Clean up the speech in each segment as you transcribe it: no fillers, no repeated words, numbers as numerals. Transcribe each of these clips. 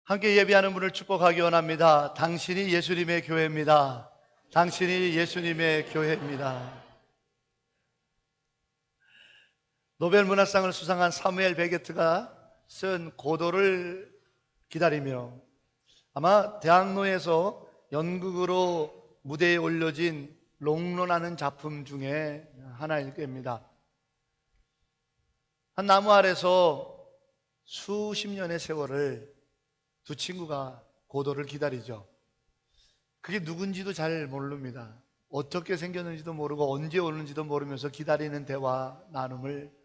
함께 예배하는 분을 축복하기 원합니다. 당신이 예수님의 교회입니다. 당신이 예수님의 교회입니다. 노벨 문학상을 수상한 사무엘 베게트가 쓴 고도를 기다리며, 아마 대학로에서 연극으로 무대에 올려진 롱런하는 작품 중에 하나일 겁니다. 한 나무 아래서 수십 년의 세월을 두 친구가 고도를 기다리죠. 그게 누군지도 잘 모릅니다. 어떻게 생겼는지도 모르고 언제 오는지도 모르면서 기다리는 대화 나눔을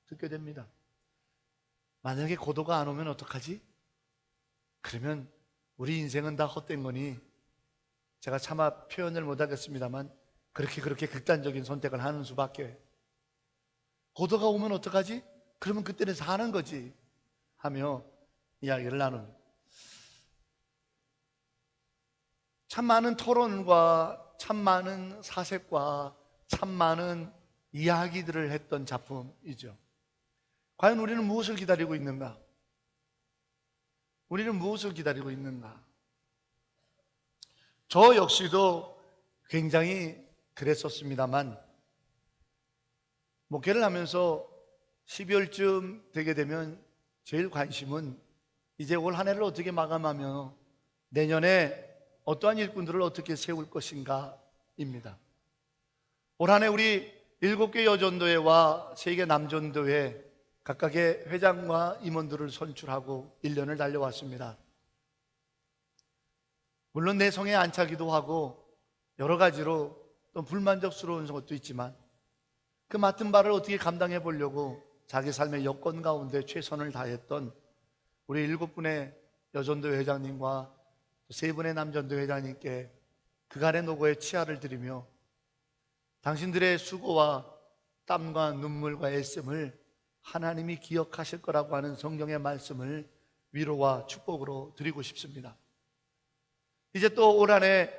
듣게 됩니다. 만약에 고도가 안 오면 어떡하지? 그러면 우리 인생은 다 헛된 거니, 제가 차마 표현을 못하겠습니다만 그렇게 극단적인 선택을 하는 수밖에. 고도가 오면 어떡하지? 그러면 그때는 사는 거지 하며 이야기를 나눕니다. 참 많은 토론과 참 많은 사색과 참 많은 이야기들을 했던 작품이죠. 과연 우리는 무엇을 기다리고 있는가? 우리는 무엇을 기다리고 있는가? 저 역시도 굉장히 그랬었습니다만, 목회를 하면서 12월쯤 되게 되면 제일 관심은 이제 올 한 해를 어떻게 마감하며 내년에 어떠한 일꾼들을 어떻게 세울 것인가 입니다. 올 한 해 우리 7개 여전도회와 3개 남전도회 각각의 회장과 임원들을 선출하고 1년을 달려왔습니다. 물론 내 성에 안차기도 하고 여러 가지로 또 불만족스러운 것도 있지만, 그 맡은 바를 어떻게 감당해 보려고 자기 삶의 여건 가운데 최선을 다했던 우리 7분의 여전도 회장님과 3분의 남전도 회장님께 그간의 노고에 치아를 드리며 당신들의 수고와 땀과 눈물과 애씀을 하나님이 기억하실 거라고 하는 성경의 말씀을 위로와 축복으로 드리고 싶습니다. 이제 또 오늘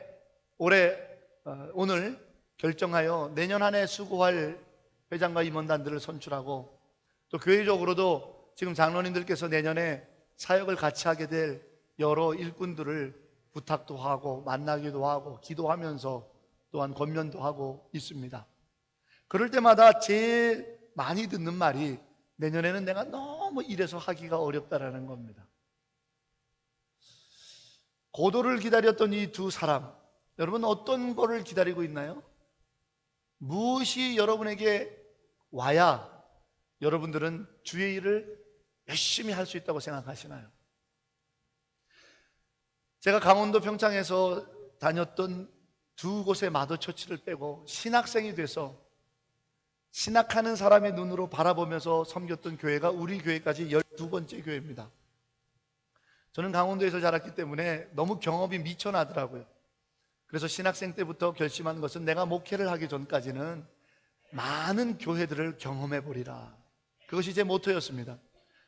결정하여 내년 한 해 수고할 회장과 임원단들을 선출하고, 또 교회적으로도 지금 장로님들께서 내년에 사역을 같이 하게 될 여러 일꾼들을 부탁도 하고 만나기도 하고 기도하면서 또한 권면도 하고 있습니다. 그럴 때마다 제일 많이 듣는 말이 내년에는 내가 너무 이래서 하기가 어렵다라는 겁니다. 고도를 기다렸던 이 두 사람, 여러분 어떤 거를 기다리고 있나요? 무엇이 여러분에게 와야 여러분들은 주의 일을 열심히 할 수 있다고 생각하시나요? 제가 강원도 평창에서 다녔던 두 곳의 마더처치를 빼고 신학생이 돼서 신학하는 사람의 눈으로 바라보면서 섬겼던 교회가 우리 교회까지 12번째 교회입니다. 저는 강원도에서 자랐기 때문에 너무 경험이 미쳐나더라고요. 그래서 신학생 때부터 결심한 것은 내가 목회를 하기 전까지는 많은 교회들을 경험해 보리라. 그것이 제 모토였습니다.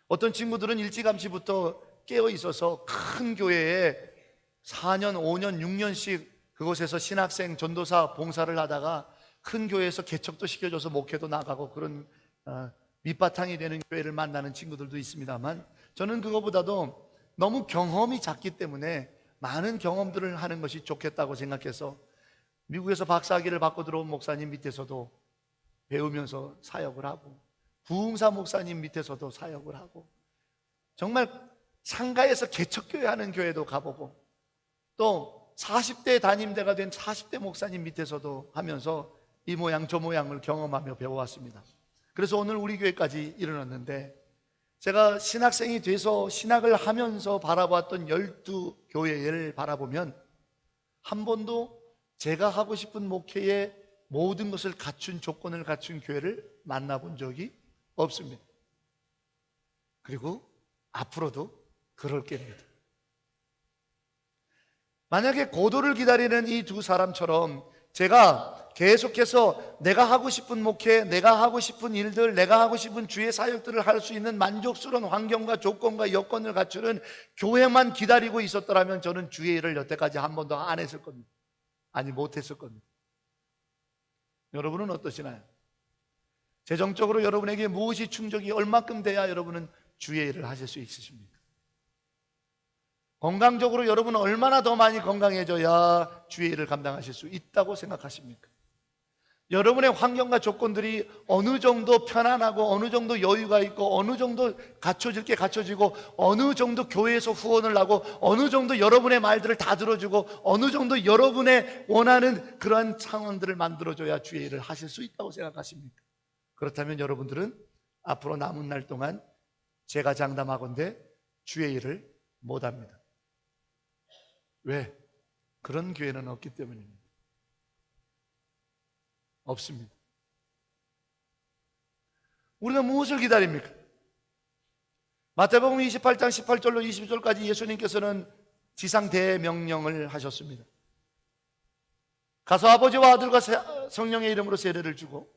어떤 친구들은 일찌감치부터 깨어 있어서 큰 교회에 4년, 5년, 6년씩 그곳에서 신학생 전도사 봉사를 하다가 큰 교회에서 개척도 시켜줘서 목회도 나가고 그런 밑바탕이 되는 교회를 만나는 친구들도 있습니다만, 저는 그거보다도 너무 경험이 작기 때문에 많은 경험들을 하는 것이 좋겠다고 생각해서 미국에서 박사학위를 받고 들어온 목사님 밑에서도 배우면서 사역을 하고, 부흥사 목사님 밑에서도 사역을 하고, 정말 상가에서 개척교회 하는 교회도 가보고, 또 40대 담임대가 된 40대 목사님 밑에서도 하면서 이 모양 저 모양을 경험하며 배워왔습니다. 그래서 오늘 우리 교회까지 일어났는데, 제가 신학생이 돼서 신학을 하면서 바라봤던 12교회를 바라보면 한 번도 제가 하고 싶은 목회의 모든 것을 갖춘 조건을 갖춘 교회를 만나본 적이 없습니다. 그리고 앞으로도 그럴 겁니다. 만약에 고도를 기다리는 이 두 사람처럼 제가 계속해서 내가 하고 싶은 목회, 내가 하고 싶은 일들, 내가 하고 싶은 주의 사역들을 할 수 있는 만족스러운 환경과 조건과 여건을 갖추는 교회만 기다리고 있었더라면 저는 주의 일을 여태까지 한 번도 안 했을 겁니다. 아니, 못했을 겁니다. 여러분은 어떠시나요? 재정적으로 여러분에게 무엇이 충족이 얼마큼 돼야 여러분은 주의 일을 하실 수 있으십니까? 건강적으로 여러분은 얼마나 더 많이 건강해져야 주의 일을 감당하실 수 있다고 생각하십니까? 여러분의 환경과 조건들이 어느 정도 편안하고 어느 정도 여유가 있고 어느 정도 갖춰질 게 갖춰지고 어느 정도 교회에서 후원을 하고 어느 정도 여러분의 말들을 다 들어주고 어느 정도 여러분의 원하는 그러한 상황들을 만들어줘야 주의 일을 하실 수 있다고 생각하십니까? 그렇다면 여러분들은 앞으로 남은 날 동안 제가 장담하건대 주의 일을 못합니다. 왜? 그런 교회는 없기 때문입니다. 없습니다. 우리가 무엇을 기다립니까? 마태복음 28장 18절로 20절까지 예수님께서는 지상 대명령을 하셨습니다. 가서 아버지와 아들과 성령의 이름으로 세례를 주고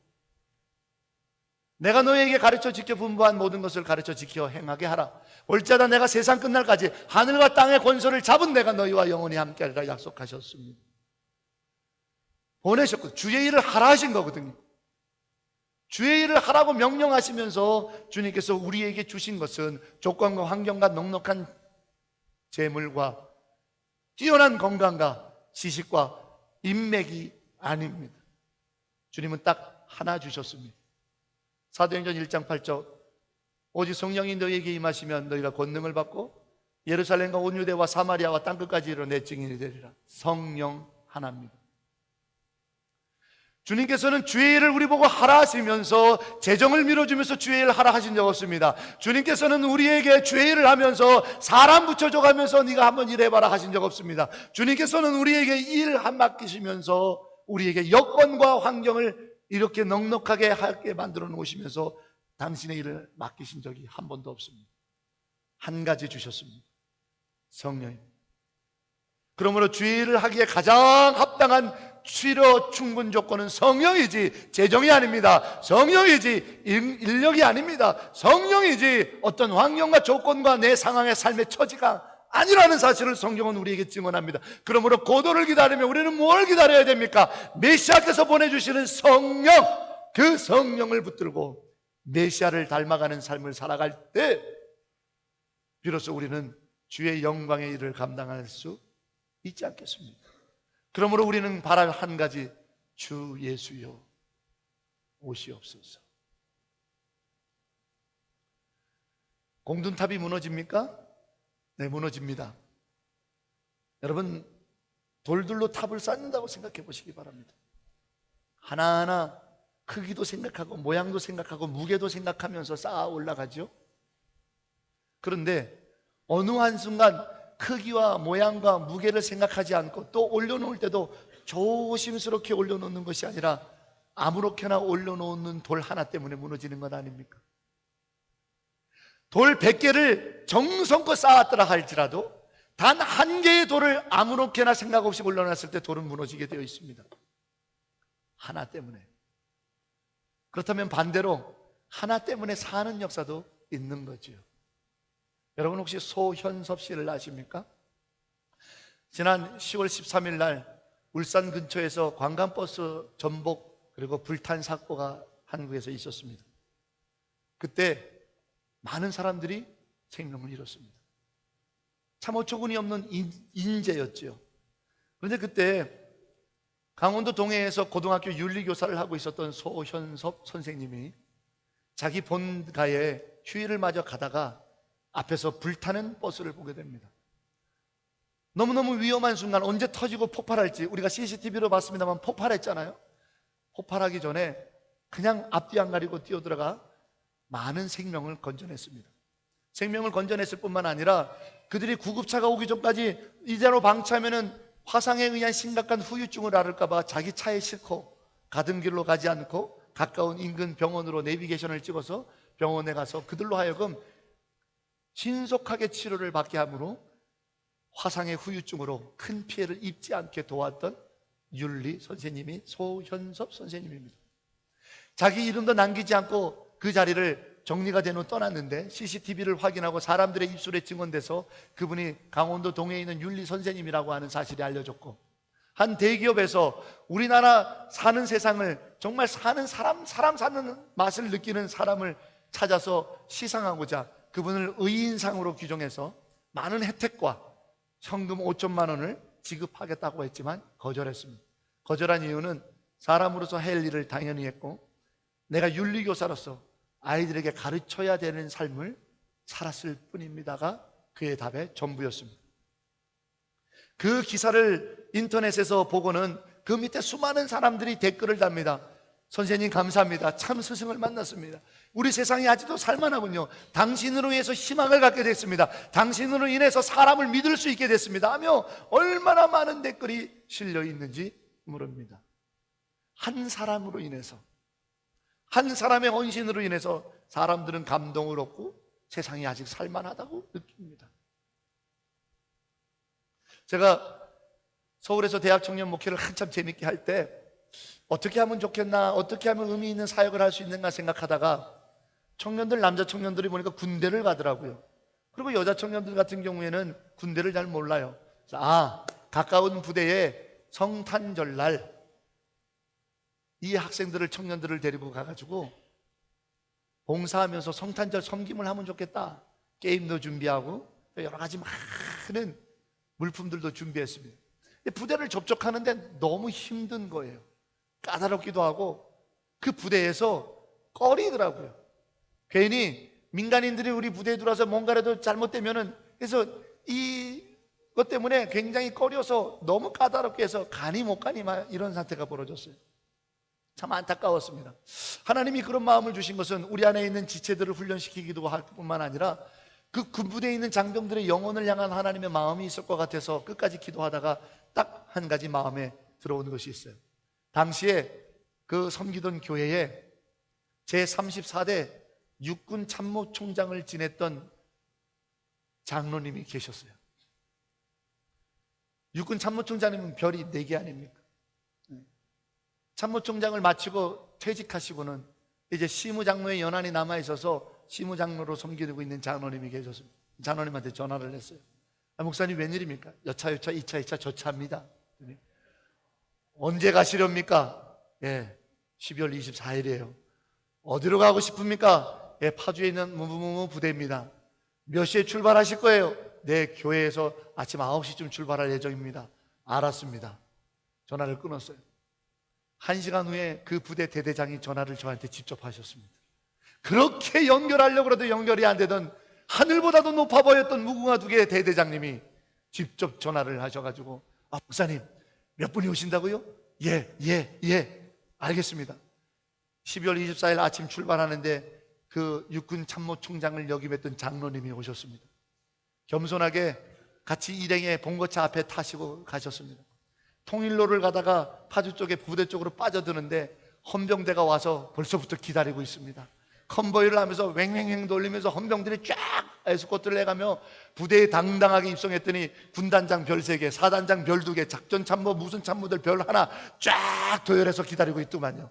내가 너희에게 가르쳐 지켜 분부한 모든 것을 가르쳐 지켜 행하게 하라. 올지어다 내가 세상 끝날까지 하늘과 땅의 권세를 잡은 내가 너희와 영원히 함께하리라 약속하셨습니다. 보내셨고 주의 일을 하라 하신 거거든요. 주의 일을 하라고 명령하시면서 주님께서 우리에게 주신 것은 조건과 환경과 넉넉한 재물과 뛰어난 건강과 지식과 인맥이 아닙니다. 주님은 딱 하나 주셨습니다. 사도행전 1장 8절 오직 성령이 너희에게 임하시면 너희가 권능을 받고 예루살렘과 온 유대와 사마리아와 땅끝까지 이르러 내 증인이 되리라. 성령 하나입니다. 주님께서는 주의 일을 우리 보고 하라 하시면서 재정을 밀어주면서 주의 일을 하라 하신 적 없습니다. 주님께서는 우리에게 주의 일을 하면서 사람 붙여줘 가면서 네가 한번 일해봐라 하신 적 없습니다. 주님께서는 우리에게 일 한 맡기시면서 우리에게 여건과 환경을 이렇게 넉넉하게 하게 만들어 놓으시면서 당신의 일을 맡기신 적이 한 번도 없습니다. 한 가지 주셨습니다. 성령입니다. 그러므로 주의 일을 하기에 가장 합당한 필요 충분 조건은 성령이지 재정이 아닙니다. 성령이지 인력이 아닙니다. 성령이지 어떤 환경과 조건과 내 상황의 삶의 처지가 아니라는 사실을 성경은 우리에게 증언합니다. 그러므로 고도를 기다리면 우리는 뭘 기다려야 됩니까? 메시아께서 보내주시는 성령, 그 성령을 붙들고 메시아를 닮아가는 삶을 살아갈 때 비로소 우리는 주의 영광의 일을 감당할 수 있지 않겠습니까? 그러므로 우리는 바랄 한 가지, 주 예수여 오시옵소서. 공든탑이 무너집니까? 네, 무너집니다. 여러분, 돌들로 탑을 쌓는다고 생각해 보시기 바랍니다. 하나하나 크기도 생각하고 모양도 생각하고 무게도 생각하면서 쌓아 올라가죠. 그런데 어느 한순간 크기와 모양과 무게를 생각하지 않고 또 올려놓을 때도 조심스럽게 올려놓는 것이 아니라 아무렇게나 올려놓는 돌 하나 때문에 무너지는 건 아닙니까? 돌 100개를 정성껏 쌓았더라 할지라도 단 한 개의 돌을 아무렇게나 생각 없이 올려놨을 때 돌은 무너지게 되어 있습니다. 하나 때문에. 그렇다면 반대로 하나 때문에 사는 역사도 있는 거죠. 여러분 혹시 소현섭 씨를 아십니까? 지난 10월 13일 날 울산 근처에서 관광버스 전복 그리고 불탄 사고가 한국에서 있었습니다. 그때 많은 사람들이 생명을 잃었습니다. 참 어처구니 없는 인재였죠. 그런데 그때 강원도 동해에서 고등학교 윤리교사를 하고 있었던 소현섭 선생님이 자기 본가에 휴일을 맞아 가다가 앞에서 불타는 버스를 보게 됩니다. 너무너무 위험한 순간 언제 터지고 폭발할지 우리가 CCTV로 봤습니다만 폭발했잖아요. 폭발하기 전에 그냥 앞뒤 안 가리고 뛰어들어가 많은 생명을 건져냈습니다. 생명을 건져냈을 뿐만 아니라 그들이 구급차가 오기 전까지 이대로 방치하면은 화상에 의한 심각한 후유증을 앓을까 봐 자기 차에 싣고 가던 길로 가지 않고 가까운 인근 병원으로 내비게이션을 찍어서 병원에 가서 그들로 하여금 신속하게 치료를 받게 함으로 화상의 후유증으로 큰 피해를 입지 않게 도왔던 윤리 선생님이 소현섭 선생님입니다. 자기 이름도 남기지 않고 그 자리를 정리가 된 후 떠났는데 CCTV를 확인하고 사람들의 입술에 증언돼서 그분이 강원도 동해에 있는 윤리 선생님이라고 하는 사실이 알려졌고 한 대기업에서 우리나라 사는 세상을 정말 사는 사람 사는 맛을 느끼는 사람을 찾아서 시상하고자 그분을 의인상으로 규정해서 많은 혜택과 현금 5천만 원을 지급하겠다고 했지만 거절했습니다. 거절한 이유는 사람으로서 할 일을 당연히 했고 내가 윤리교사로서 아이들에게 가르쳐야 되는 삶을 살았을 뿐입니다가 그의 답의 전부였습니다. 그 기사를 인터넷에서 보고는 그 밑에 수많은 사람들이 댓글을 답니다. 선생님 감사합니다. 참 스승을 만났습니다. 우리 세상이 아직도 살만하군요. 당신으로 인해서 희망을 갖게 됐습니다. 당신으로 인해서 사람을 믿을 수 있게 됐습니다 하며 얼마나 많은 댓글이 실려 있는지 모릅니다. 한 사람으로 인해서, 한 사람의 헌신으로 인해서 사람들은 감동을 얻고 세상이 아직 살만하다고 느낍니다. 제가 서울에서 대학 청년 목회를 한참 재밌게 할 때 어떻게 하면 좋겠나, 어떻게 하면 의미 있는 사역을 할 수 있는가 생각하다가 청년들, 남자 청년들이 보니까 군대를 가더라고요. 그리고 여자 청년들 같은 경우에는 군대를 잘 몰라요. 그래서 가까운 부대에 성탄절날 이 학생들을, 청년들을 데리고 가가지고 봉사하면서 성탄절 섬김을 하면 좋겠다. 게임도 준비하고 여러 가지 많은 물품들도 준비했습니다. 부대를 접촉하는데 너무 힘든 거예요. 까다롭기도 하고 그 부대에서 꺼리더라고요. 괜히 민간인들이 우리 부대에 들어와서 뭔가라도 잘못되면은, 그래서 이것 때문에 굉장히 꺼려서 너무 까다롭게 해서 가니 못 가니 이런 상태가 벌어졌어요. 참 안타까웠습니다. 하나님이 그런 마음을 주신 것은 우리 안에 있는 지체들을 훈련시키기도 할 뿐만 아니라 그 군부대에 있는 장병들의 영혼을 향한 하나님의 마음이 있을 것 같아서 끝까지 기도하다가 딱 한 가지 마음에 들어오는 것이 있어요. 당시에 그 섬기던 교회에 제34대 육군 참모총장을 지냈던 장로님이 계셨어요. 육군 참모총장님은 별이 4개 아닙니까? 참모총장을 마치고 퇴직하시고는 이제 시무장로의 연한이 남아있어서 시무장로로 섬기고 있는 장로님이 계셨습니다. 장로님한테 전화를 했어요. 목사님 웬일입니까? 여차 2차 저차입니다. 언제 가시렵니까? 12월 24일이에요. 어디로 가고 싶습니까? 파주에 있는 무무무 부대입니다. 몇 시에 출발하실 거예요? 네, 교회에서 아침 9시쯤 출발할 예정입니다. 알았습니다. 전화를 끊었어요. 1시간 후에 그 부대 대대장이 전화를 저한테 직접 하셨습니다. 그렇게 연결하려고 해도 연결이 안 되던 하늘보다도 높아 보였던 무궁화 2개의 대대장님이 직접 전화를 하셔가지고 목사님 몇 분이 오신다고요? 예, 알겠습니다. 12월 24일 아침 출발하는데 그 육군 참모총장을 역임했던 장로님이 오셨습니다. 겸손하게 같이 일행의 봉고차 앞에 타시고 가셨습니다. 통일로를 가다가 파주 쪽에 부대 쪽으로 빠져드는데 헌병대가 와서 벌써부터 기다리고 있습니다. 컨보이를 하면서 왱왱왱 돌리면서 헌병들이 쫙 에스코트를 해가며 부대에 당당하게 입성했더니 군단장 별 3개, 사단장 별 2개, 작전참모 무슨 참모들 별 하나 쫙 도열해서 기다리고 있더만요.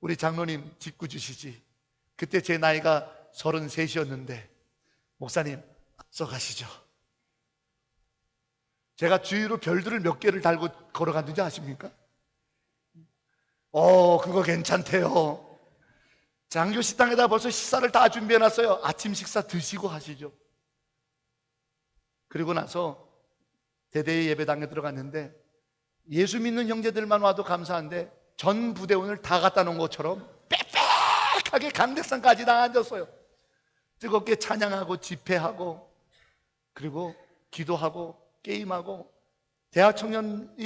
우리 장로님 짓궂으시지. 그때 제 나이가 33이었는데 목사님 앞서 가시죠. 제가 주위로 별들을 몇 개를 달고 걸어갔는지 아십니까? 그거 괜찮대요. 장교 식당에다 벌써 식사를 다 준비해놨어요. 아침 식사 드시고 하시죠. 그리고 나서 대대의 예배당에 들어갔는데 예수 믿는 형제들만 와도 감사한데 전 부대원을 다 갖다 놓은 것처럼 빽빽하게 강대상까지 다 앉았어요. 뜨겁게 찬양하고 집회하고 그리고 기도하고 게임하고 대학 청년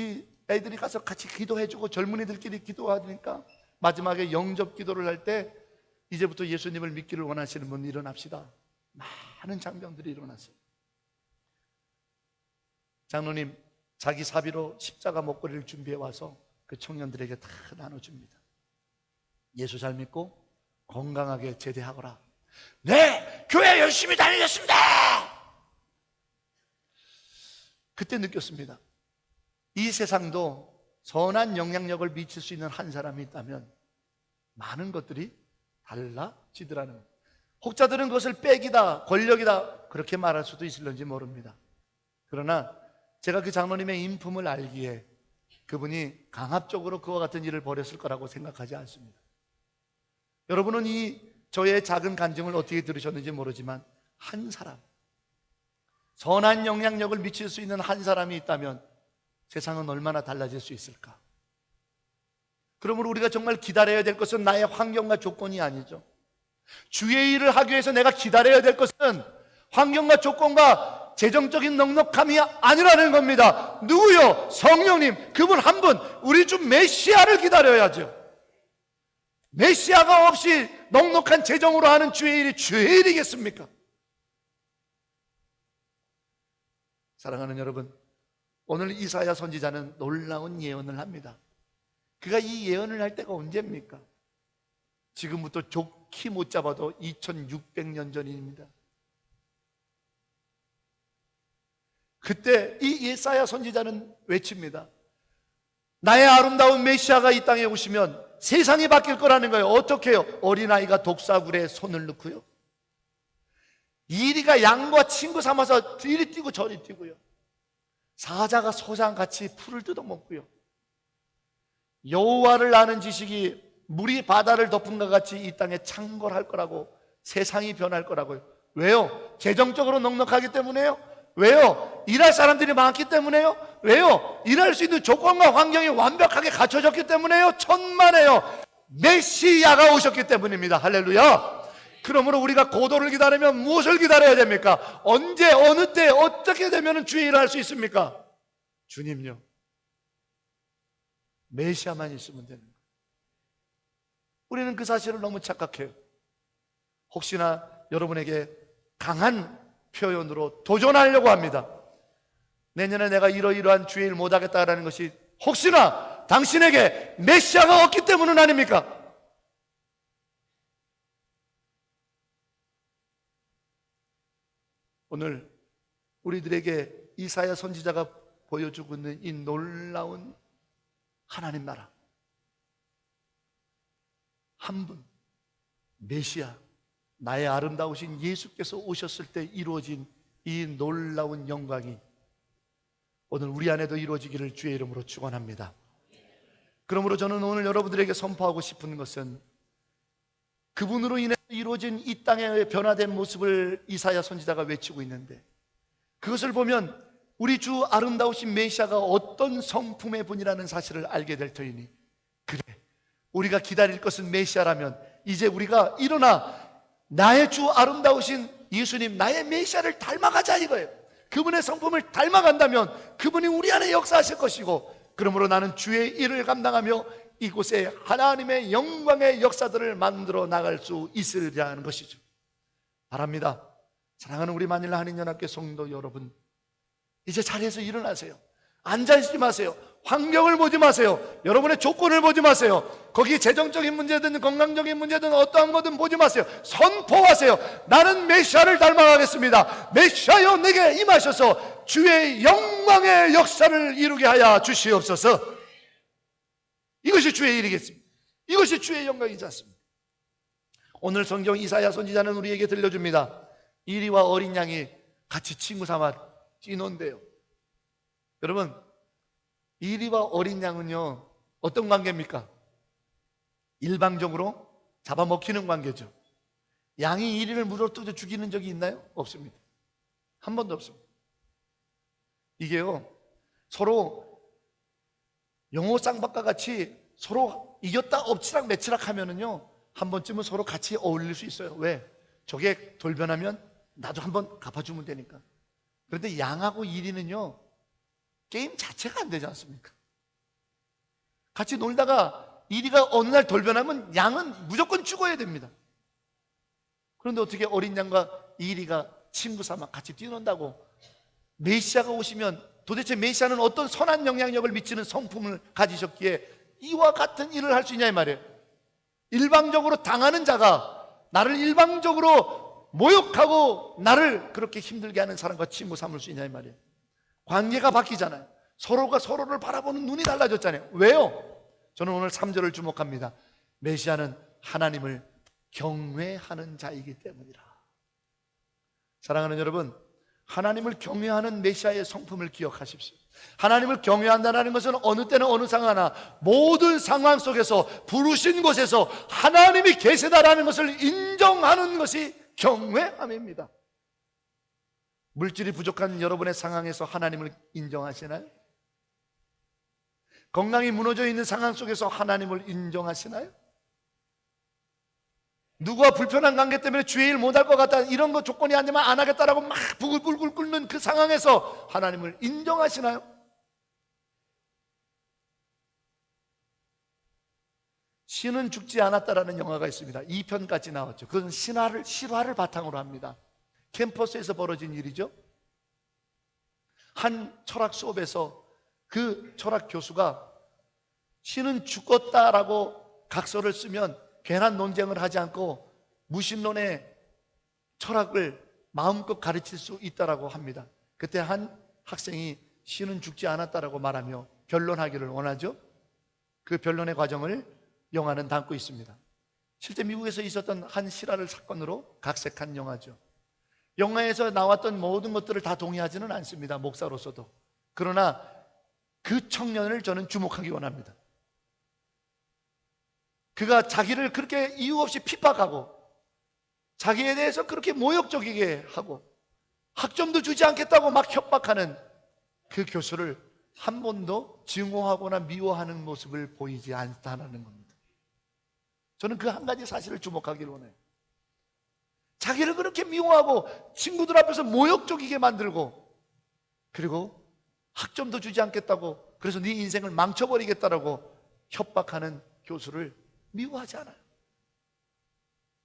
애들이 가서 같이 기도해주고 젊은이들끼리 기도하니까 마지막에 영접 기도를 할 때 이제부터 예수님을 믿기를 원하시는 분 일어납시다. 많은 장병들이 일어났어요. 장로님 자기 사비로 십자가 목걸이를 준비해 와서 그 청년들에게 다 나눠줍니다. 예수 잘 믿고 건강하게 제대하거라. 네, 교회 열심히 다니겠습니다. 그때 느꼈습니다. 이 세상도 선한 영향력을 미칠 수 있는 한 사람이 있다면 많은 것들이 달라지더라는 거예요. 혹자들은 그것을 빽이다, 권력이다 그렇게 말할 수도 있을런지 모릅니다. 그러나 제가 그 장로님의 인품을 알기에 그분이 강압적으로 그와 같은 일을 벌였을 거라고 생각하지 않습니다. 여러분은 이 저의 작은 간증을 어떻게 들으셨는지 모르지만 한 사람, 선한 영향력을 미칠 수 있는 한 사람이 있다면 세상은 얼마나 달라질 수 있을까? 그러므로 우리가 정말 기다려야 될 것은 나의 환경과 조건이 아니죠. 주의 일을 하기 위해서 내가 기다려야 될 것은 환경과 조건과 재정적인 넉넉함이 아니라는 겁니다. 누구요? 성령님, 그분 한 분, 우리 주 메시아를 기다려야죠. 메시아가 없이 넉넉한 재정으로 하는 주의 일이 주의 일이겠습니까? 사랑하는 여러분, 오늘 이사야 선지자는 놀라운 예언을 합니다. 그가 이 예언을 할 때가 언제입니까? 지금부터 좋게 못 잡아도 2600년 전입니다. 그때 이 이사야 선지자는 외칩니다. 나의 아름다운 메시아가 이 땅에 오시면 세상이 바뀔 거라는 거예요. 어떻게 해요? 어린아이가 독사굴에 손을 넣고요, 이리가 양과 친구 삼아서 이리 뛰고 저리 뛰고요, 사자가 소장같이 풀을 뜯어먹고요, 여호와를 아는 지식이 물이 바다를 덮은 것 같이 이 땅에 창궐할 거라고, 세상이 변할 거라고요. 왜요? 재정적으로 넉넉하기 때문에요? 왜요? 일할 사람들이 많기 때문에요? 왜요? 일할 수 있는 조건과 환경이 완벽하게 갖춰졌기 때문에요? 천만에요. 메시아가 오셨기 때문입니다. 할렐루야. 그러므로 우리가 고도를 기다리면 무엇을 기다려야 됩니까? 언제, 어느 때, 어떻게 되면 주의 일을 할 수 있습니까? 주님요, 메시아만 있으면 되는 거예요. 우리는 그 사실을 너무 착각해요. 혹시나 여러분에게 강한 표현으로 도전하려고 합니다. 내년에 내가 이러이러한 주의 일 못하겠다라는 것이 혹시나 당신에게 메시아가 없기 때문은 아닙니까? 오늘 우리들에게 이사야 선지자가 보여주고 있는 이 놀라운 하나님 나라, 한 분, 메시아, 나의 아름다우신 예수께서 오셨을 때 이루어진 이 놀라운 영광이 오늘 우리 안에도 이루어지기를 주의 이름으로 축원합니다. 그러므로 저는 오늘 여러분들에게 선포하고 싶은 것은 그분으로 인해 이루어진 이 땅의 변화된 모습을 이사야 선지자가 외치고 있는데, 그것을 보면 우리 주 아름다우신 메시아가 어떤 성품의 분이라는 사실을 알게 될 터이니, 그래, 우리가 기다릴 것은 메시아라면 이제 우리가 일어나 나의 주 아름다우신 예수님, 나의 메시아를 닮아가자 이거예요. 그분의 성품을 닮아간다면 그분이 우리 안에 역사하실 것이고, 그러므로 나는 주의 일을 감당하며 이곳에 하나님의 영광의 역사들을 만들어 나갈 수 있으리라는 것이죠. 바랍니다. 사랑하는 우리 만일 한인연합회 성도 여러분, 이제 자리에서 일어나세요. 앉아있지 마세요. 환경을 보지 마세요. 여러분의 조건을 보지 마세요. 거기 재정적인 문제든 건강적인 문제든 어떠한 거든 보지 마세요. 선포하세요. 나는 메시아를 닮아가겠습니다. 메시아여 내게 임하셔서 주의 영광의 역사를 이루게 하여 주시옵소서. 이것이 주의 일이겠습니다. 이것이 주의 영광이지 않습니까? 오늘 성경 이사야 선지자는 우리에게 들려줍니다. 이리와 어린 양이 같이 친구 삼아 뛰논대요. 여러분, 이리와 어린 양은요, 어떤 관계입니까? 일방적으로 잡아먹히는 관계죠. 양이 이리를 물어뜯어 죽이는 적이 있나요? 없습니다. 한 번도 없습니다. 이게요, 서로 영어 쌍박과 같이 서로 이겼다 엎치락 매치락 하면은요, 한 번쯤은 서로 같이 어울릴 수 있어요. 왜? 저게 돌변하면 나도 한번 갚아주면 되니까. 그런데 양하고 이리는요, 게임 자체가 안 되지 않습니까? 같이 놀다가 이리가 어느 날 돌변하면 양은 무조건 죽어야 됩니다. 그런데 어떻게 어린 양과 이리가 친구 삼아 같이 뛰논다고? 메시아가 오시면 도대체 메시아는 어떤 선한 영향력을 미치는 성품을 가지셨기에 이와 같은 일을 할 수 있냐 이 말이에요. 일방적으로 당하는 자가 나를 일방적으로 모욕하고 나를 그렇게 힘들게 하는 사람과 친구 삼을 수 있냐 이 말이에요. 관계가 바뀌잖아요. 서로가 서로를 바라보는 눈이 달라졌잖아요. 왜요? 저는 오늘 3절을 주목합니다. 메시아는 하나님을 경외하는 자이기 때문이라. 사랑하는 여러분, 하나님을 경외하는 메시아의 성품을 기억하십시오. 하나님을 경외한다는 것은 어느 때는 어느 상황이나 모든 상황 속에서 부르신 곳에서 하나님이 계시다라는 것을 인정하는 것이 경외함입니다. 물질이 부족한 여러분의 상황에서 하나님을 인정하시나요? 건강이 무너져 있는 상황 속에서 하나님을 인정하시나요? 누구와 불편한 관계 때문에 주의 일 못할 것 같다, 이런 거 조건이 안 되면 안 하겠다라고 막 부글부글 끓는 그 상황에서 하나님을 인정하시나요? 신은 죽지 않았다라는 영화가 있습니다. 2편까지 나왔죠. 그건 실화를 바탕으로 합니다. 캠퍼스에서 벌어진 일이죠. 한 철학 수업에서 그 철학 교수가 신은 죽었다라고 각서를 쓰면 괜한 논쟁을 하지 않고 무신론의 철학을 마음껏 가르칠 수 있다라고 합니다. 그때 한 학생이 신은 죽지 않았다라고 말하며 변론하기를 원하죠. 그 변론의 과정을 영화는 담고 있습니다. 실제 미국에서 있었던 한 실화를 사건으로 각색한 영화죠. 영화에서 나왔던 모든 것들을 다 동의하지는 않습니다, 목사로서도. 그러나 그 청년을 저는 주목하기 원합니다. 그가 자기를 그렇게 이유 없이 핍박하고 자기에 대해서 그렇게 모욕적이게 하고 학점도 주지 않겠다고 막 협박하는 그 교수를 한 번도 증오하거나 미워하는 모습을 보이지 않다는 겁니다. 저는 그 한 가지 사실을 주목하기를 원해요. 자기를 그렇게 미워하고 친구들 앞에서 모욕적이게 만들고, 그리고 학점도 주지 않겠다고, 그래서 네 인생을 망쳐버리겠다라고 협박하는 교수를 미워하지 않아요.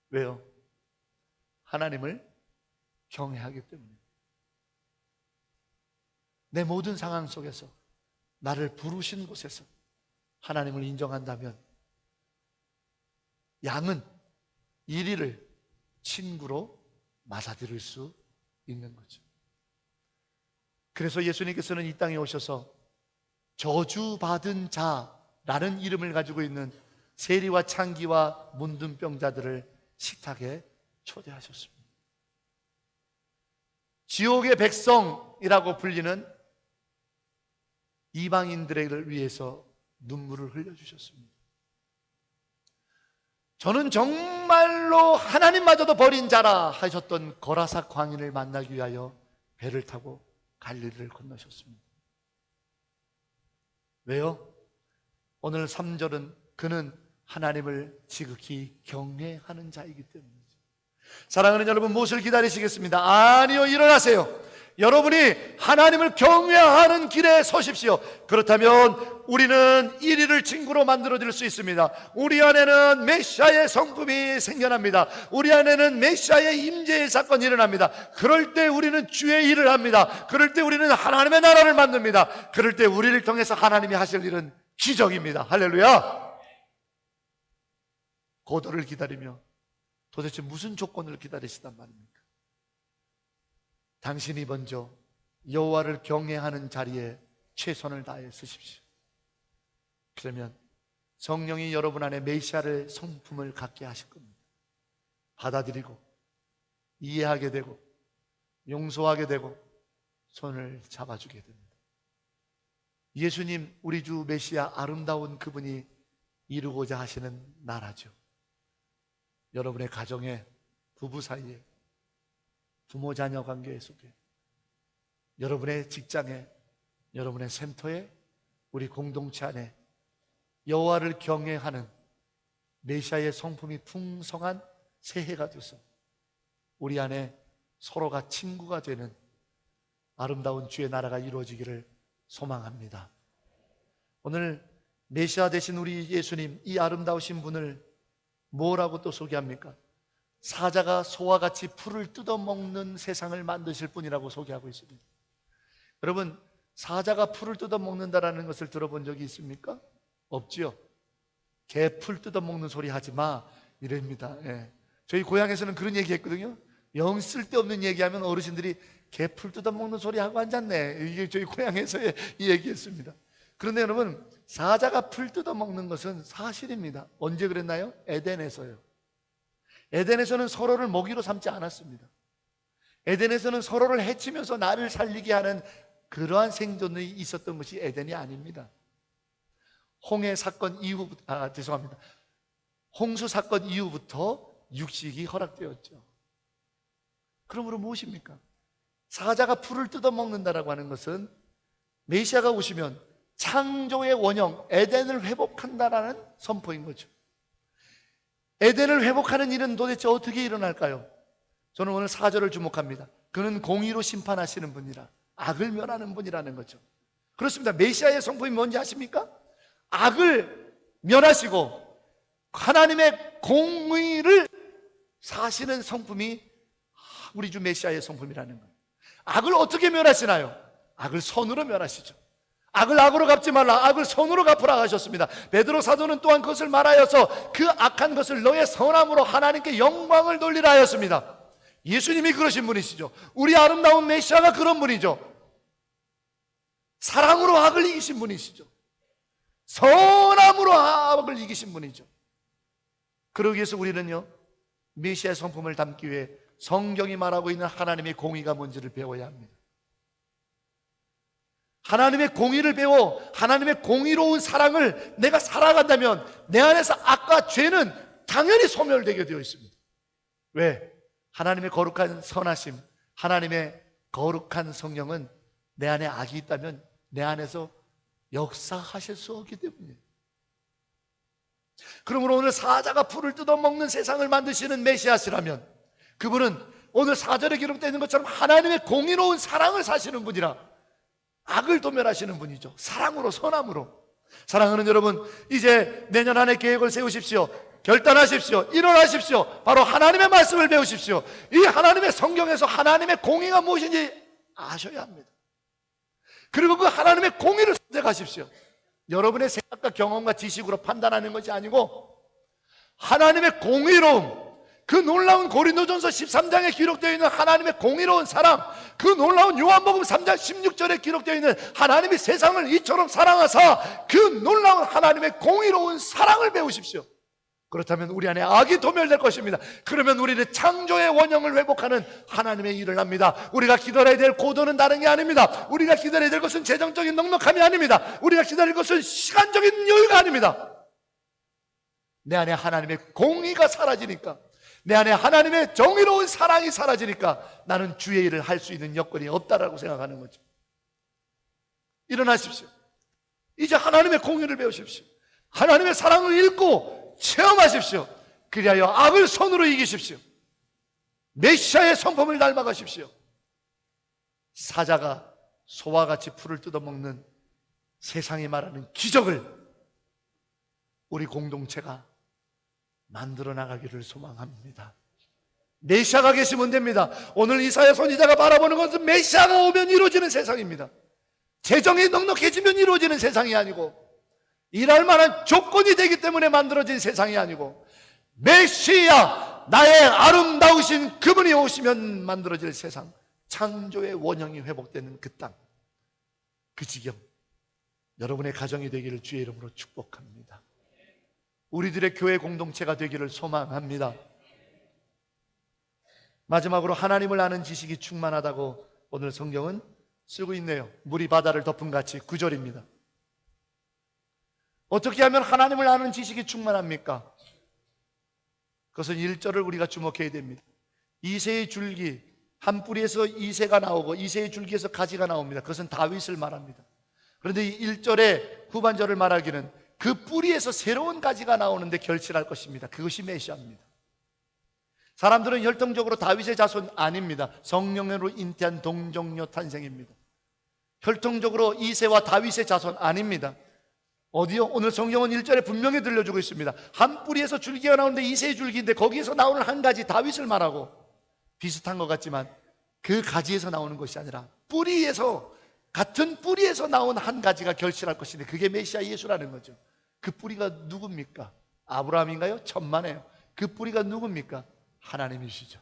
왜요? 하나님을 경외하기 때문에. 내 모든 상황 속에서 나를 부르신 곳에서 하나님을 인정한다면 양은 이리를 친구로 맞아들일 수 있는 거죠. 그래서 예수님께서는 이 땅에 오셔서 저주받은 자라는 이름을 가지고 있는 세리와 창기와 문둥병자들을 식탁에 초대하셨습니다. 지옥의 백성이라고 불리는 이방인들을 위해서 눈물을 흘려주셨습니다. 저는 정말로 하나님마저도 버린 자라 하셨던 거라사 광인을 만나기 위하여 배를 타고 갈릴리를 건너셨습니다. 왜요? 오늘 3절은 그는 하나님을 지극히 경외하는 자이기 때문이죠. 사랑하는 여러분, 무엇을 기다리시겠습니다? 아니요, 일어나세요. 여러분이 하나님을 경외하는 길에 서십시오. 그렇다면 우리는 이리를 친구로 만들어질 수 있습니다. 우리 안에는 메시아의 성품이 생겨납니다. 우리 안에는 메시아의 임재의 사건이 일어납니다. 그럴 때 우리는 주의 일을 합니다. 그럴 때 우리는 하나님의 나라를 만듭니다. 그럴 때 우리를 통해서 하나님이 하실 일은 기적입니다. 할렐루야. 고도를 기다리며 도대체 무슨 조건을 기다리시단 말입니까? 당신이 먼저 여호와를 경외하는 자리에 최선을 다해 쓰십시오. 그러면 성령이 여러분 안에 메시아를 성품을 갖게 하실 겁니다. 받아들이고 이해하게 되고 용서하게 되고 손을 잡아주게 됩니다. 예수님, 우리 주 메시아, 아름다운 그분이 이루고자 하시는 나라죠. 여러분의 가정에, 부부 사이에, 부모 자녀 관계 속에, 여러분의 직장에, 여러분의 센터에, 우리 공동체 안에 여호와를 경외하는 메시아의 성품이 풍성한 새해가 돼서 우리 안에 서로가 친구가 되는 아름다운 주의 나라가 이루어지기를 소망합니다. 오늘 메시아 되신 우리 예수님, 이 아름다우신 분을 뭐라고 또 소개합니까? 사자가 소와 같이 풀을 뜯어먹는 세상을 만드실 분이라고 소개하고 있습니다. 여러분, 사자가 풀을 뜯어먹는다라는 것을 들어본 적이 있습니까? 없지요. 개 풀 뜯어먹는 소리 하지 마, 이랍니다. 예. 저희 고향에서는 그런 얘기 했거든요. 영 쓸데없는 얘기하면 어르신들이 개 풀 뜯어먹는 소리 하고 앉았네, 이게 저희 고향에서의 이 얘기였습니다. 그런데 여러분, 사자가 풀 뜯어먹는 것은 사실입니다. 언제 그랬나요? 에덴에서요. 에덴에서는 서로를 먹이로 삼지 않았습니다. 에덴에서는 서로를 해치면서 나를 살리게 하는 그러한 생존이 있었던 것이 에덴이 아닙니다. 홍해 사건 이후, 홍수 사건 이후부터 육식이 허락되었죠. 그러므로 무엇입니까? 사자가 풀을 뜯어먹는다라고 하는 것은 메시아가 오시면 창조의 원형 에덴을 회복한다라는 선포인 거죠. 에덴을 회복하는 일은 도대체 어떻게 일어날까요? 저는 오늘 4절을 주목합니다. 그는 공의로 심판하시는 분이라, 악을 멸하는 분이라는 거죠. 그렇습니다. 메시아의 성품이 뭔지 아십니까? 악을 멸하시고 하나님의 공의를 사시는 성품이 우리 주 메시아의 성품이라는 거예요. 악을 어떻게 멸하시나요? 악을 선으로 멸하시죠. 악을 악으로 갚지 말라, 악을 선으로 갚으라 하셨습니다. 베드로 사도는 또한 그것을 말하여서 그 악한 것을 너의 선함으로 하나님께 영광을 돌리라 하였습니다. 예수님이 그러신 분이시죠. 우리 아름다운 메시아가 그런 분이죠. 사랑으로 악을 이기신 분이시죠. 선함으로 악을 이기신 분이죠. 그러기 위해서 우리는요, 메시아의 성품을 담기 위해 성경이 말하고 있는 하나님의 공의가 뭔지를 배워야 합니다. 하나님의 공의를 배워 하나님의 공의로운 사랑을 내가 살아간다면 내 안에서 악과 죄는 당연히 소멸되게 되어 있습니다. 왜? 하나님의 거룩한 선하심, 하나님의 거룩한 성령은 내 안에 악이 있다면 내 안에서 역사하실 수 없기 때문이에요. 그러므로 오늘 사자가 풀을 뜯어먹는 세상을 만드시는 메시아시라면 그분은 오늘 4절에 기록되어 있는 것처럼 하나님의 공의로운 사랑을 사시는 분이라 악을 도멸하시는 분이죠. 사랑으로, 선함으로. 사랑하는 여러분, 이제 내년 안에 계획을 세우십시오. 결단하십시오. 일어나십시오. 바로 하나님의 말씀을 배우십시오. 이 하나님의 성경에서 하나님의 공의가 무엇인지 아셔야 합니다. 그리고 그 하나님의 공의를 선택하십시오. 여러분의 생각과 경험과 지식으로 판단하는 것이 아니고 하나님의 공의로움, 그 놀라운 고린도전서 13장에 기록되어 있는 하나님의 공의로운 사랑, 그 놀라운 요한복음 3장 16절에 기록되어 있는 하나님이 세상을 이처럼 사랑하사 그 놀라운 하나님의 공의로운 사랑을 배우십시오. 그렇다면 우리 안에 악이 도멸될 것입니다. 그러면 우리는 창조의 원형을 회복하는 하나님의 일을 합니다. 우리가 기다려야 될 고도는 다른 게 아닙니다. 우리가 기다려야 될 것은 재정적인 넉넉함이 아닙니다. 우리가 기다릴 것은 시간적인 여유가 아닙니다. 내 안에 하나님의 공의가 사라지니까, 내 안에 하나님의 정의로운 사랑이 사라지니까 나는 주의 일을 할 수 있는 여건이 없다라고 생각하는 거죠. 일어나십시오. 이제 하나님의 공의를 배우십시오. 하나님의 사랑을 읽고 체험하십시오. 그리하여 악을 손으로 이기십시오. 메시아의 성품을 닮아가십시오. 사자가 소와 같이 풀을 뜯어먹는 세상이 말하는 기적을 우리 공동체가 만들어 나가기를 소망합니다. 메시아가 계시면 됩니다. 오늘 이사야 선지자가 바라보는 것은 메시아가 오면 이루어지는 세상입니다. 재정이 넉넉해지면 이루어지는 세상이 아니고, 일할 만한 조건이 되기 때문에 만들어진 세상이 아니고, 메시아, 나의 아름다우신 그분이 오시면 만들어질 세상, 창조의 원형이 회복되는 그 땅, 그 지경, 여러분의 가정이 되기를 주의 이름으로 축복합니다. 우리들의 교회 공동체가 되기를 소망합니다. 마지막으로 하나님을 아는 지식이 충만하다고 오늘 성경은 쓰고 있네요. 물이 바다를 덮은 같이 9절입니다. 어떻게 하면 하나님을 아는 지식이 충만합니까? 그것은 1절을 우리가 주목해야 됩니다. 이새의 줄기, 한 뿌리에서 이새가 나오고 이새의 줄기에서 가지가 나옵니다. 그것은 다윗을 말합니다. 그런데 이 1절의 후반절을 말하기는 그 뿌리에서 새로운 가지가 나오는데 결실할 것입니다. 그것이 메시아입니다. 사람들은 혈통적으로 다윗의 자손 아닙니다. 성령으로 잉태한 동정녀 탄생입니다. 혈통적으로 이새와 다윗의 자손 아닙니다. 어디요? 오늘 성경은 1절에 분명히 들려주고 있습니다. 한 뿌리에서 줄기가 나오는데 이새의 줄기인데 거기에서 나오는 한 가지, 다윗을 말하고 비슷한 것 같지만 그 가지에서 나오는 것이 아니라 뿌리에서, 같은 뿌리에서 나온 한 가지가 결실할 것인데 그게 메시아 예수라는 거죠. 그 뿌리가 누굽니까? 아브라함인가요? 천만에요. 그 뿌리가 누굽니까? 하나님이시죠.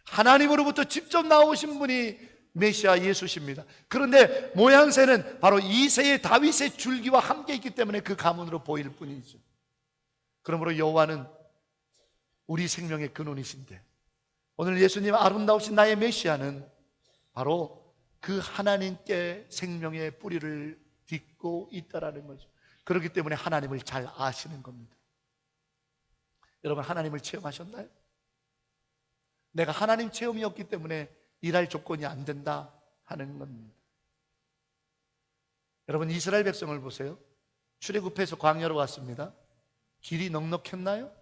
하나님으로부터 직접 나오신 분이 메시아 예수십니다. 그런데 모양새는 바로 이새의 다윗의 줄기와 함께 있기 때문에 그 가문으로 보일 뿐이죠. 그러므로 여호와는 우리 생명의 근원이신데 오늘 예수님 아름다우신 나의 메시아는 바로 그 하나님께 생명의 뿌리를 딛고 있다라는 거죠. 그렇기 때문에 하나님을 잘 아시는 겁니다. 여러분, 하나님을 체험하셨나요? 내가 하나님 체험이 없기 때문에 일할 조건이 안 된다 하는 겁니다. 여러분, 이스라엘 백성을 보세요. 출애굽해서 광야로 왔습니다. 길이 넉넉했나요?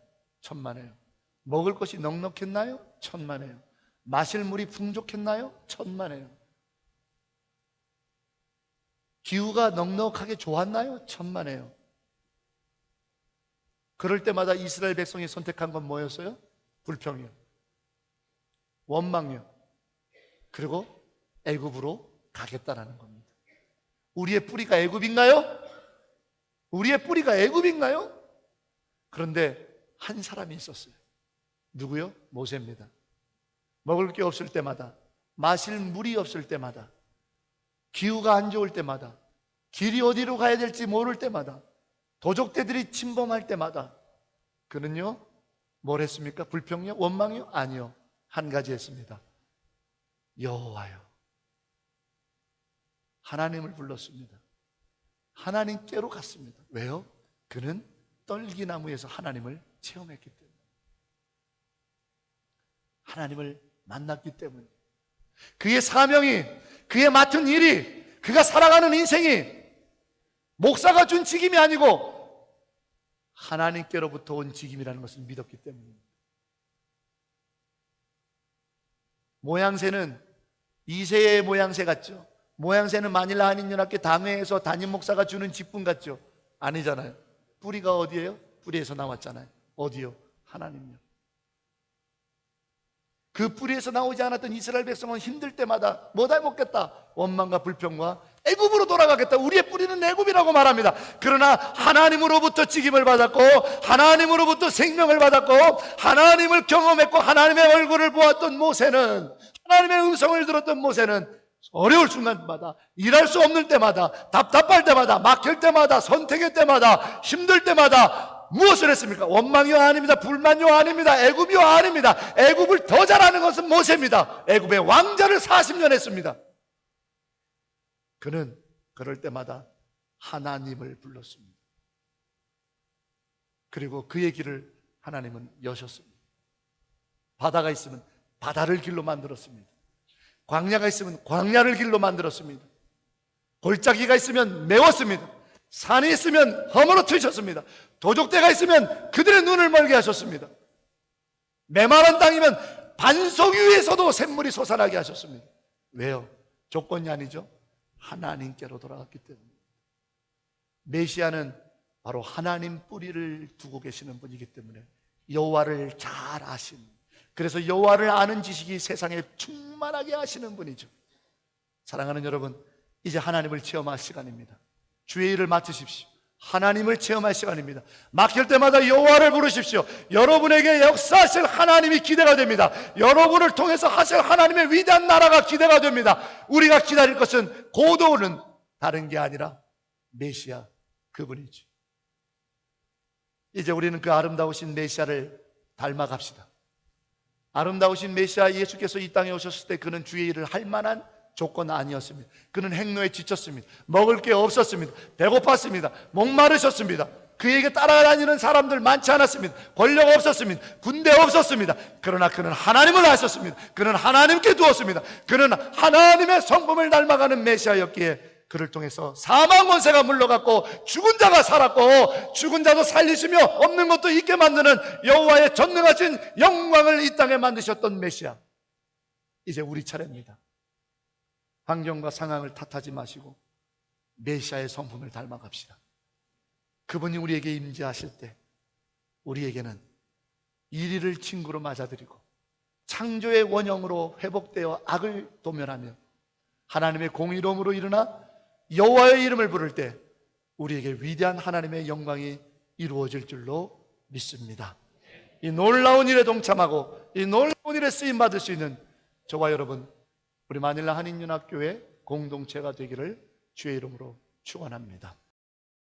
천만에요. 먹을 것이 넉넉했나요? 천만에요. 마실 물이 풍족했나요? 천만에요. 기후가 넉넉하게 좋았나요? 천만에요. 그럴 때마다 이스라엘 백성이 선택한 건 뭐였어요? 불평이요, 원망이요, 그리고 애굽으로 가겠다라는 겁니다. 우리의 뿌리가 애굽인가요? 우리의 뿌리가 애굽인가요? 그런데 한 사람이 있었어요. 누구요? 모세입니다. 먹을 게 없을 때마다, 마실 물이 없을 때마다, 기후가 안 좋을 때마다, 길이 어디로 가야 될지 모를 때마다, 도적대들이 침범할 때마다 그는요 뭘 했습니까? 불평이요? 원망이요? 아니요. 한 가지 했습니다. 여호와요, 하나님을 불렀습니다. 하나님께로 갔습니다. 왜요? 그는 떨기나무에서 하나님을 체험했기 때문에, 하나님을 만났기 때문에, 그의 사명이, 그의 맡은 일이, 그가 살아가는 인생이 목사가 준 직임이 아니고 하나님께로부터 온 직임이라는 것을 믿었기 때문입니다. 모양새는 이세의 모양새 같죠? 모양새는 마닐라 한인연합회 당회에서 담임 목사가 주는 직분 같죠? 아니잖아요. 뿌리가 어디예요? 뿌리에서 나왔잖아요. 어디요? 하나님요. 그 뿌리에서 나오지 않았던 이스라엘 백성은 힘들 때마다 뭐 닮았겠다? 원망과 불평과 애굽으로 돌아가겠다. 우리의 뿌리는 애굽이라고 말합니다. 그러나 하나님으로부터 직임을 받았고, 하나님으로부터 생명을 받았고, 하나님을 경험했고, 하나님의 얼굴을 보았던 모세는, 하나님의 음성을 들었던 모세는 어려울 순간마다, 일할 수 없는 때마다, 답답할 때마다, 막힐 때마다, 선택의 때마다, 힘들 때마다 무엇을 했습니까? 원망이요? 아닙니다. 불만이요? 아닙니다. 애굽이요? 아닙니다. 애굽을 더 잘하는 것은 모세입니다. 애굽의 왕자를 40년 했습니다. 그는 그럴 때마다 하나님을 불렀습니다. 그리고 그의 길을 하나님은 여셨습니다. 바다가 있으면 바다를 길로 만들었습니다. 광야가 있으면 광야를 길로 만들었습니다. 골짜기가 있으면 메웠습니다. 산이 있으면 허물어 트셨습니다. 도적대가 있으면 그들의 눈을 멀게 하셨습니다. 메마른 땅이면 반석 위에서도 샘물이 솟아나게 하셨습니다. 왜요? 조건이 아니죠. 하나님께로 돌아갔기 때문입니다. 메시아는 바로 하나님 뿌리를 두고 계시는 분이기 때문에 여호와를 잘 아신, 그래서 여호와를 아는 지식이 세상에 충만하게 하시는 분이죠. 사랑하는 여러분, 이제 하나님을 체험할 시간입니다. 주의 일을 맡으십시오. 하나님을 체험할 시간입니다. 막힐 때마다 여호와를 부르십시오. 여러분에게 역사하실 하나님이 기대가 됩니다. 여러분을 통해서 하실 하나님의 위대한 나라가 기대가 됩니다. 우리가 기다릴 것은 고도는 다른 게 아니라 메시아, 그분이죠. 이제 우리는 그 아름다우신 메시아를 닮아갑시다. 아름다우신 메시아 예수께서 이 땅에 오셨을 때 그는 주의 일을 할 만한 조건 아니었습니다. 그는 행로에 지쳤습니다. 먹을 게 없었습니다. 배고팠습니다. 목마르셨습니다. 그에게 따라다니는 사람들 많지 않았습니다. 권력 없었습니다. 군대 없었습니다. 그러나 그는 하나님을 아셨습니다. 그는 하나님께 두었습니다. 그는 하나님의 성품을 닮아가는 메시아였기에 그를 통해서 사망 권세가 물러갔고 죽은 자가 살았고 죽은 자도 살리시며 없는 것도 있게 만드는 여호와의 전능하신 영광을 이 땅에 만드셨던 메시아, 이제 우리 차례입니다. 환경과 상황을 탓하지 마시고 메시아의 성품을 닮아갑시다. 그분이 우리에게 임재하실 때 우리에게는 이리를 친구로 맞아들이고 창조의 원형으로 회복되어 악을 도면하며 하나님의 공의로움으로 일어나 여호와의 이름을 부를 때 우리에게 위대한 하나님의 영광이 이루어질 줄로 믿습니다. 이 놀라운 일에 동참하고 이 놀라운 일에 쓰임받을 수 있는 저와 여러분, 우리 마닐라 한인연합교회 공동체가 되기를 주의 이름으로 축원합니다.